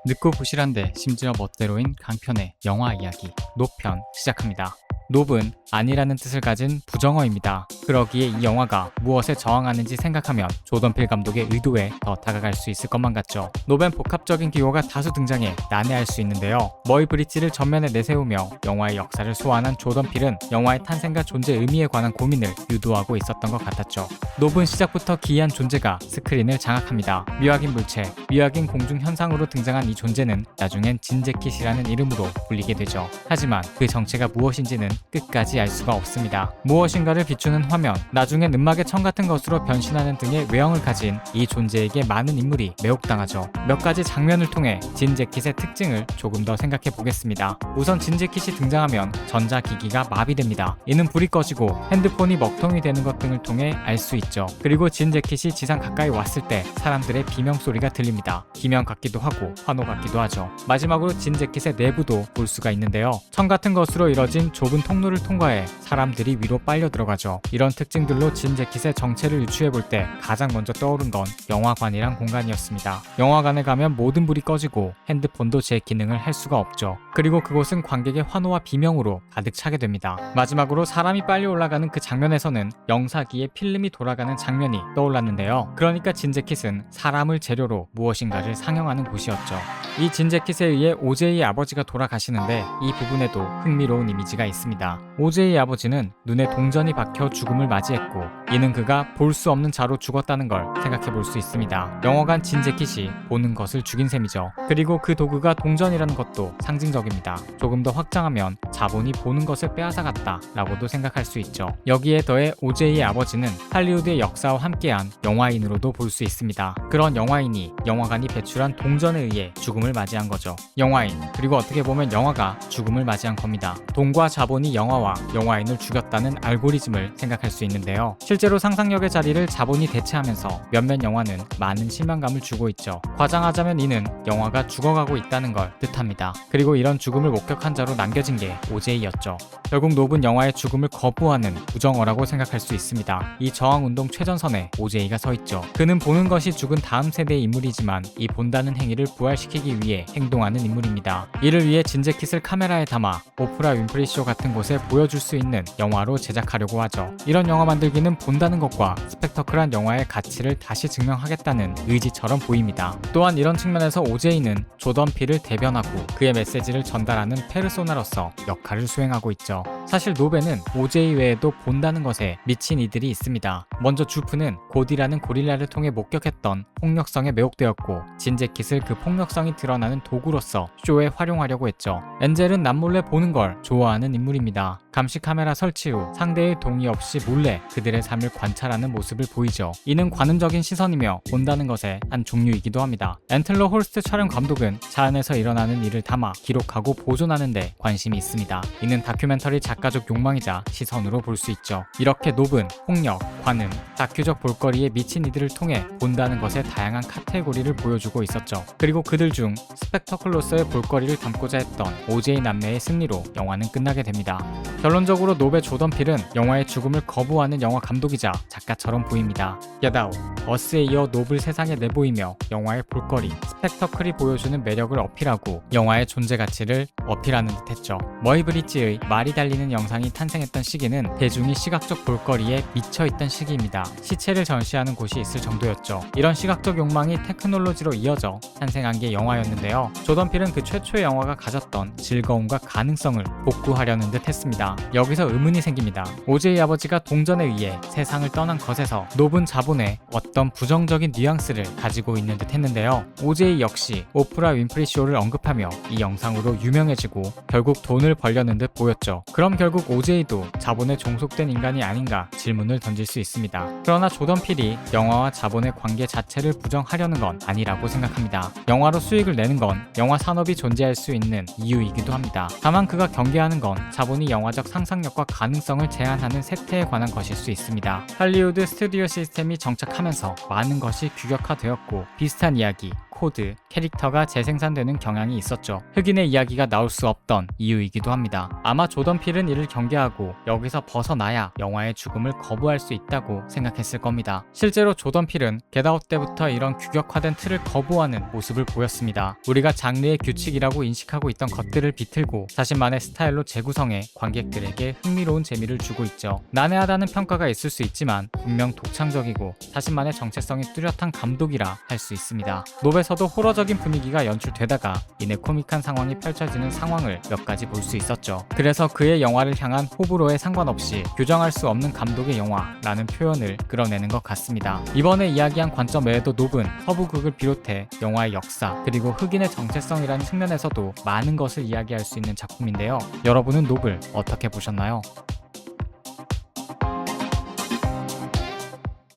늦고 부실한데 심지어 멋대로인 강편의 영화 이야기 노편 시작합니다. 노은 아니라는 뜻을 가진 부정어입니다. 그러기에 이 영화가 무엇에 저항하는지 생각하면 조던필 감독의 의도에 더 다가갈 수 있을 것만 같죠. 노벤 복합적인 기호가 다수 등장해 난해할 수 있는데요. 머이 브릿지를 전면에 내세우며 영화의 역사를 소환한 조던필은 영화의 탄생과 존재 의미에 관한 고민을 유도하고 있었던 것 같았죠. 노은 시작부터 기이한 존재가 스크린을 장악합니다. 미확인 물체, 미확인 공중 현상으로 등장한 이 존재는 나중엔 진재킷이라는 이름으로 불리게 되죠. 하지만 그 정체가 무엇인지는 끝까지 알 수가 없습니다. 무엇인가를 비추는 화면, 나중엔 음악의 청 같은 것으로 변신하는 등의 외형을 가진 이 존재에게 많은 인물이 매혹당하죠. 몇 가지 장면을 통해 진재킷의 특징을 조금 더 생각해 보겠습니다. 우선 진재킷이 등장하면 전자기기가 마비됩니다. 이는 불이 꺼지고 핸드폰이 먹통이 되는 것 등을 통해 알 수 있죠. 그리고 진재킷이 지상 가까이 왔을 때 사람들의 비명소리가 들립니다. 기명 같기도 하고 환호 같기도 하죠. 마지막으로 진재킷의 내부도 볼 수가 있는데요. 청 같은 것으로 이뤄진 좁은 통로를 통과해 사람들이 위로 빨려 들어가죠. 이런 특징들로 진재킷의 정체를 유추해 볼 때 가장 먼저 떠오른 건 영화관이란 공간이었습니다. 영화관에 가면 모든 불이 꺼지고 핸드폰도 제 기능을 할 수가 없죠. 그리고 그곳은 관객의 환호와 비명으로 가득 차게 됩니다. 마지막으로 사람이 빨리 올라가는 그 장면에서는 영사기에 필름이 돌아가는 장면이 떠올랐는데요. 그러니까 진재킷은 사람을 재료로 무엇인가를 상영하는 곳이었죠. 이 진재킷에 의해 오제이의 아버지가 돌아가시는데 이 부분에도 흥미로운 이미지가 있습니다. 오제이의 아버지는 눈에 동전이 박혀 죽음을 맞이했고 이는 그가 볼 수 없는 자로 죽었다는 걸 생각해 볼 수 있습니다. 영화관 진재킷이 보는 것을 죽인 셈이죠. 그리고 그 도구가 동전이라는 것도 상징적입니다. 조금 더 확장하면 자본이 보는 것을 빼앗아갔다 라고도 생각할 수 있죠. 여기에 더해 오제이의 아버지는 할리우드의 역사와 함께한 영화인으로도 볼 수 있습니다. 그런 영화인이 영화관이 배출한 동전에 의해 죽음을 맞이한 거죠. 영화인, 그리고 어떻게 보면 영화가 죽음을 맞이한 겁니다. 돈과 자본이 영화와 영화인을 죽였다는 알고리즘을 생각할 수 있는데요. 실제로 상상력의 자리를 자본이 대체하면서 몇몇 영화는 많은 실망감을 주고 있죠. 과장하자면 이는 영화가 죽어가고 있다는 걸 뜻합니다. 그리고 이런 죽음을 목격한 자로 남겨진 게 오제이였죠. 결국 노은 영화의 죽음을 거부하는 부정어라고 생각할 수 있습니다. 이 저항운동 최전선에 오제이가 서 있죠. 그는 보는 것이 죽은 다음 세대의 인물이지만 이 본다는 행위를 부활시키기 위해 행동하는 인물입니다. 이를 위해 진재킷을 카메라에 담아 오프라 윈프리 쇼 같은 곳에 보여줄 수 있는 영화로 제작하려고 하죠. 이런 영화 만들기는 본다는 것과 스펙터클한 영화의 가치를 다시 증명하겠다는 의지처럼 보입니다. 또한 이런 측면에서 오제이는 조던필을 대변하고 그의 메시지를 전달하는 페르소나로서 역할을 수행하고 있죠. 사실 노벤은 오제이 외에도 본다는 것에 미친 이들이 있습니다. 먼저 주프는 고디라는 고릴라를 통해 목격했던 폭력성에 매혹되었고 진재킷을 그 폭력성이 드러나는 도구로서 쇼에 활용하려고 했죠. 엔젤은 남몰래 보는 걸 좋아하는 인물입니다. 감시 카메라 설치 후 상대의 동의 없이 몰래 그들의 삶을 관찰하는 모습을 보이죠. 이는 관음적인 시선이며 본다는 것의 한 종류이기도 합니다. 앤틀러 홀스트 촬영 감독은 자연에서 일어나는 일을 담아 기록하고 보존하는 데 관심이 있습니다. 이는 다큐멘터리 작가적 욕망이자 시선으로 볼 수 있죠. 이렇게 노은, 폭력, 관음, 다큐적 볼거리에 미친 이들을 통해 본다는 것의 다양한 카테고리를 보여주고 있었죠. 그리고 그들 중 스펙터클로서의 볼거리를 담고자 했던 오제이 남매의 승리로 영화는 끝나게 됩니다. 결론적으로 노베 조던필은 영화의 죽음을 거부하는 영화 감독이자 작가처럼 보입니다. 게다우, 어스에 이어 노블 세상에 내보이며 영화의 볼거리, 스펙터클이 보여주는 매력을 어필하고 영화의 존재 가치를 어필하는 듯했죠. 머이 브릿지의 말이 달리는 영상이 탄생했던 시기는 대중이 시각적 볼거리에 미쳐있던 시기입니다. 시체를 전시하는 곳이 있을 정도였죠. 이런 시각적 욕망이 테크놀로지로 이어져 탄생한 게 영화였는데요. 조던필은 그 최초의 영화가 가졌던 즐거움과 가능성을 복구하려는 듯 했습니다. 여기서 의문이 생깁니다. 오제이 아버지가 동전에 의해 세상을 떠난 것에서 노은 자본의 어떤 부정적인 뉘앙스를 가지고 있는 듯 했는데요. 오제이 역시 오프라 윈프리 쇼를 언급하며 이 영상으로 유명해지고 결국 돈을 벌려는 듯 보였죠. 그럼 결국 오제이도 자본에 종속된 인간이 아닌가 질문을 던질 수 있습니다. 그러나 조던필이 영화와 자본의 관계 자체를 부정하려는 건 아니라고 생각합니다. 영화로 수익을 내는 건 영화 산업이 존재할 수 있는 이유이기도 합니다. 다만 그가 경계하는 건 자본이 영화적 상상력과 가능성을 제한하는 세태에 관한 것일 수 있습니다. 할리우드 스튜디오 시스템이 정착하면서 많은 것이 규격화되었고 비슷한 이야기, 코드, 캐릭터가 재생산되는 경향이 있었죠. 흑인의 이야기가 나올 수 없던 이유이기도 합니다. 아마 조던 필은 이를 경계하고 여기서 벗어나야 영화의 죽음을 거부할 수 있다고 생각했을 겁니다. 실제로 조던 필은 겟아웃 때부터 이런 규격화된 틀을 거부하는 모습을 보였습니다. 우리가 장르의 규칙이라고 인식하고 있던 것들을 비틀고 자신만의 스타일로 재구성해 관객들에게 흥미로운 재미를 주고 있죠. 난해하다는 평가가 있을 수 있지만 분명 독창적이고 자신만의 정체성이 뚜렷한 감독이라 할 수 있습니다. 놉에서도 호러적인 분위기가 연출되다가 이내 코믹한 상황이 펼쳐지는 상황을 몇 가지 볼 수 있었죠. 그래서 그의 영화를 향한 호불호에 상관없이 규정할 수 없는 감독의 영화라는 표현을 끌어내는 것 같습니다. 이번에 이야기한 관점 외에도 놉은 서부극을 비롯해 영화의 역사 그리고 흑인의 정체성이라는 측면에서도 많은 것을 이야기할 수 있는 작품인데요. 여러분은 놉을 어떻게 보셨나요?